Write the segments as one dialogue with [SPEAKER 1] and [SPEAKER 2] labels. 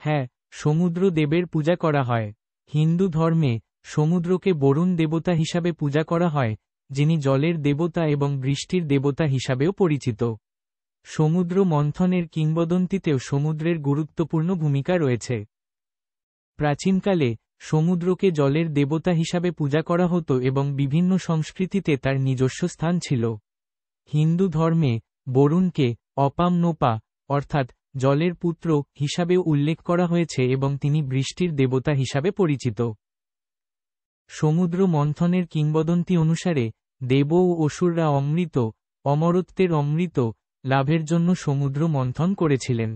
[SPEAKER 1] হ্যাঁ, সমুদ্র দেবের পূজা করা হয়। হিন্দু ধর্মে সমুদ্রকে বরুণ দেবতা হিসাবে পূজা করা হয়, যিনি জলের দেবতা এবং বৃষ্টির দেবতা হিসাবেও পরিচিত। সমুদ্র মন্থনের কিংবদন্তিতেও সমুদ্রের গুরুত্বপূর্ণ ভূমিকা রয়েছে। প্রাচীনকালে সমুদ্রকে জলের দেবতা হিসাবে পূজা করা হতো এবং বিভিন্ন সংস্কৃতিতে তার নিজস্ব স্থান ছিল। হিন্দু ধর্মে বরুণকে অপাম নোপা অর্থাৎ জলের পুত্র হিসাবেও উল্লেখ করা হয়েছে এবং তিনি বৃষ্টির দেবতা হিসাবে পরিচিত। সমুদ্র মন্থনের কিংবদন্তি অনুসারে দেব ও অসুররা অমরত্বের অমৃত লাভের জন্য সমুদ্র মন্থন করেছিলেন।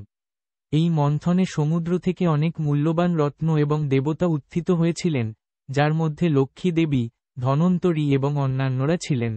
[SPEAKER 1] এই মন্থনে সমুদ্র থেকে অনেক মূল্যবান রত্ন এবং দেবতা উত্থিত হয়েছিলেন, যার মধ্যে লক্ষ্মী দেবী, ধনন্তরী এবং অন্যান্যরা ছিলেন।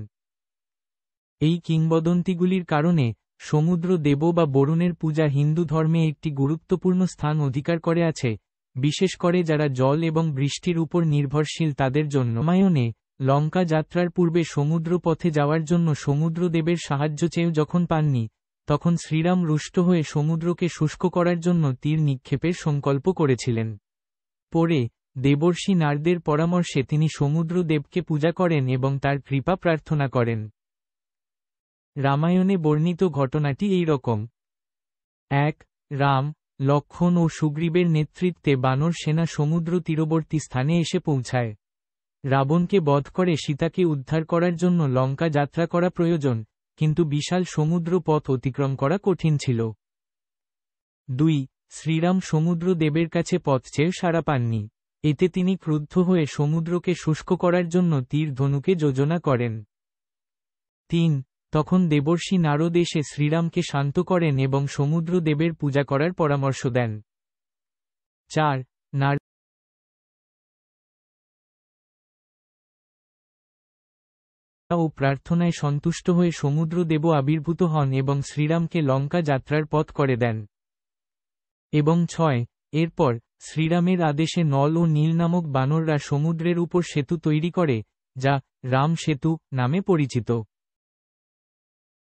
[SPEAKER 1] এই কিংবদন্তিগুলির কারণে সমুদ্র দেব বা বরুণের পূজা হিন্দু ধর্মে একটি গুরুত্বপূর্ণ স্থান অধিকার করে আছে, বিশেষ করে যারা জল এবং বৃষ্টির উপর নির্ভরশীল তাদের জন্য। রামায়ণে লঙ্কা যাত্রার পূর্বে সমুদ্র পথে যাওয়ার জন্য সমুদ্রদেবের সাহায্য চেয়েও যখন পাননি, তখন শ্রীরাম রুষ্ট হয়ে সমুদ্রকে শুষ্ক করার জন্য তীর নিক্ষেপের সংকল্প করেছিলেন। পরে দেবর্ষি নারদের পরামর্শে তিনি সমুদ্র দেবকে পূজা করেন এবং তার কৃপা প্রার্থনা করেন। রামায়ণে বর্ণিত ঘটনাটি এই রকম। 1. রাম, লক্ষ্মণ ও সুগ্রীবের নেতৃত্বে বানর সেনা সমুদ্র তীরবর্তী স্থানে এসে পৌঁছায়। রাবণকে বধ করে সীতাকে উদ্ধার করার জন্য লঙ্কা যাত্রা করা প্রয়োজন, কিন্তু বিশাল সমুদ্র পথ অতিক্রম করা কঠিন ছিল। 2. শ্রীরাম সমুদ্র দেবের কাছে পথ চেয়ে সাড়া পাননি। এতে তিনি ক্রুদ্ধ হয়ে সমুদ্রকে শুষ্ক করার জন্য তীর ধনুকে যোজনা করেন। 3. তখন দেবর্ষি নারদ এসে শ্রীরামকে শান্ত করেন এবং সমুদ্র দেবের পূজা করার পরামর্শ দেন। 4. নারদ ও প্রার্থনায় সন্তুষ্ট হয়ে সমুদ্র দেব আবির্ভূত হন এবং শ্রীরামকে লঙ্কা যাত্রার পথ করে দেন। এবং 6. এরপর শ্রীরামের আদেশে নল ও নীল নামক বানররা সমুদ্রের উপর সেতু তৈরি করে, যা রাম সেতু নামে পরিচিত।